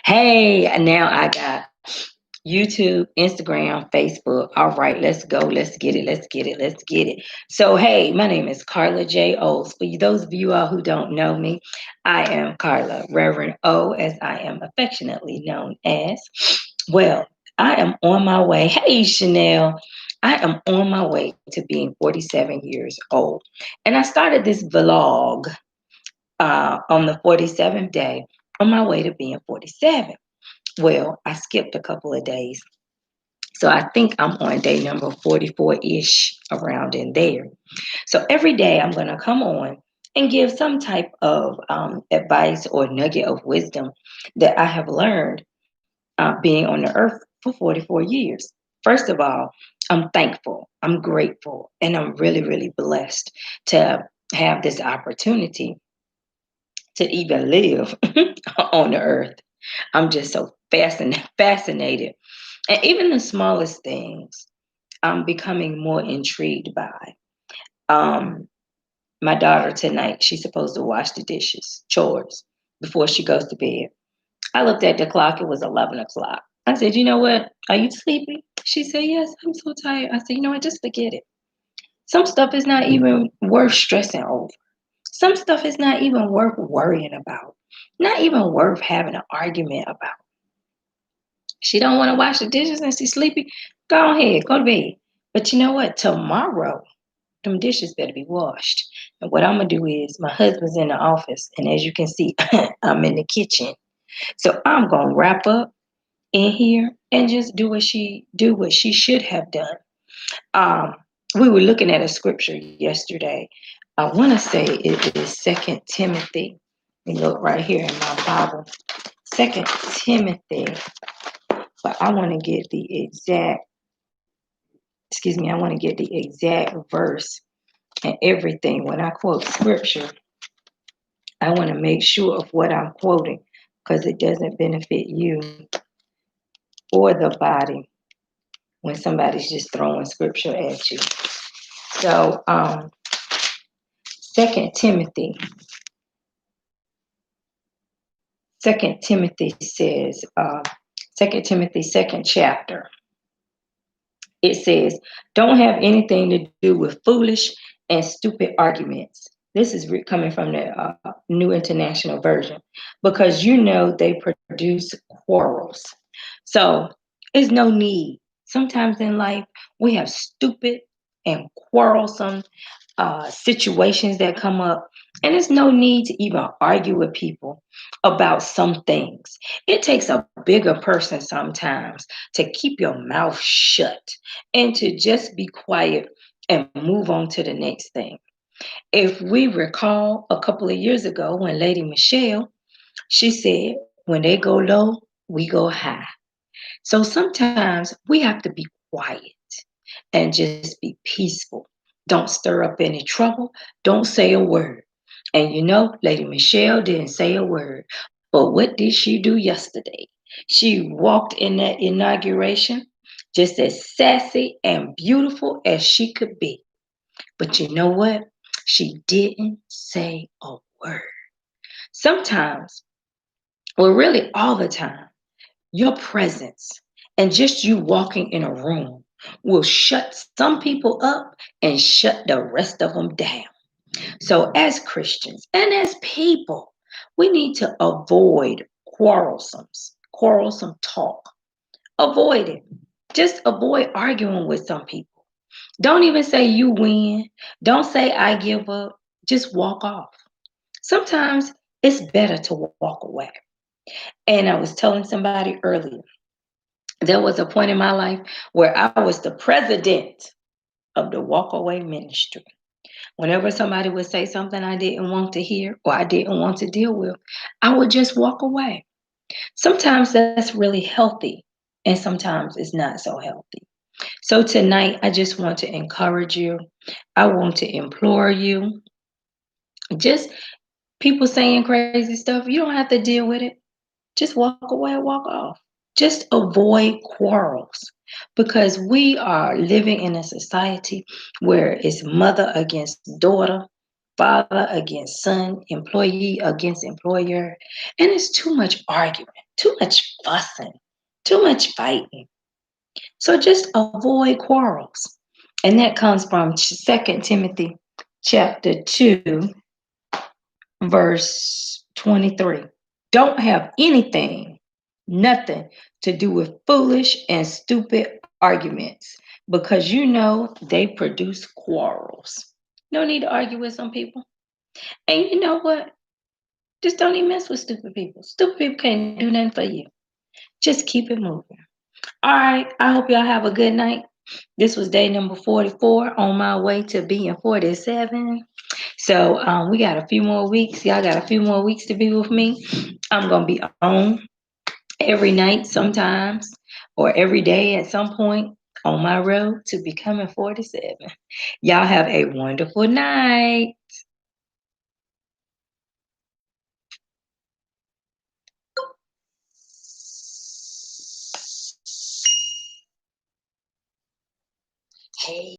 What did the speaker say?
Hey, now I got YouTube, Instagram, Facebook. All right, let's go. Let's get it. Let's get it. Let's get it. So, hey, my name is Carla J. Oles. For those of you all who don't know me, I am Carla, Reverend O, as I am affectionately known as. Well, I am on my way. Hey, Chanel. I am on my way to being 47 years old. And I started this vlog on the 47th day on my way to being 47. Well, I skipped a couple of days. So I think I'm on day number 44 ish, around in there. So every day I'm going to come on and give some type of advice or nugget of wisdom that I have learned being on the earth for 44 years. First of all, I'm thankful, I'm grateful, and I'm really, really blessed to have this opportunity to even live on the earth. I'm just so fascinated. And even the smallest things, I'm becoming more intrigued by. Um, my daughter tonight, she's supposed to wash the dishes, chores, before she goes to bed. I looked at the clock, it was 11 o'clock. I said, you know what? Are you sleepy? She said, yes, I'm so tired. I said, you know what? Just forget it. Some stuff is not even worth stressing over. Some stuff is not even worth worrying about. Not even worth having an argument about. She don't want to wash the dishes and she's sleepy. Go ahead, go to bed. But you know what? Tomorrow, them dishes better be washed. And what I'm gonna do is my husband's in the office, and as you can see, I'm in the kitchen. So I'm gonna wrap up in here and just do what she should have done. Um, we were looking at a scripture yesterday. I want to say it is Second Timothy. Let me look right here in my Bible. Second Timothy, but I want to get the exact. Excuse me. I want to get the exact verse and everything. When I quote scripture, I want to make sure of what I'm quoting because it doesn't benefit you or the body when somebody's just throwing scripture at you. So, Second Timothy, Second Timothy says, Second Timothy, second chapter. It says, "Don't have anything to do with foolish and stupid arguments." This is coming from the New International Version, because you know they produce quarrels. So there's no need. Sometimes in life, we have stupid and quarrelsome situations that come up, and there's no need to even argue with people about some things. It takes a bigger person sometimes to keep your mouth shut and to just be quiet and move on to the next thing. If we recall a couple of years ago when Lady Michelle, she said, when they go low, we go high. So sometimes we have to be quiet and just be peaceful. Don't stir up any trouble. Don't say a word. And you know, Lady Michelle didn't say a word. But what did she do yesterday? She walked in that inauguration just as sassy and beautiful as she could be. But you know what? She didn't say a word. Sometimes, well, really all the time, your presence and just you walking in a room will shut some people up and shut the rest of them down. So, as Christians and as people, we need to avoid quarrelsome talk. Avoid it. Just avoid arguing with some people. Don't even say you win. Don't say I give up. Just walk off. Sometimes it's better to walk away. And I was telling somebody earlier, there was a point in my life where I was the president of the walkaway ministry. Whenever somebody would say something I didn't want to hear or I didn't want to deal with, I would just walk away. Sometimes that's really healthy, and sometimes it's not so healthy. So tonight, I just want to encourage you. I want to implore you. Just people saying crazy stuff, you don't have to deal with it. Just walk away, walk off. Just avoid quarrels, because we are living in a society where it's mother against daughter, father against son, employee against employer, and it's too much argument. too much fussing, too much fighting. So just avoid quarrels. And that comes from 2 Timothy chapter 2, verse 23. Don't have anything, nothing to do with foolish and stupid arguments because you know they produce quarrels. No need to argue with some people. And you know what? Just don't even mess with stupid people. Stupid people can't do nothing for you. Just keep it moving. All right. I hope y'all have a good night. This was day number 44 on my way to being 47. So we got a few more weeks. Y'all got a few more weeks to be with me. I'm going to be on every night sometimes or every day at some point on my road to becoming 47. Y'all have a wonderful night. Hey.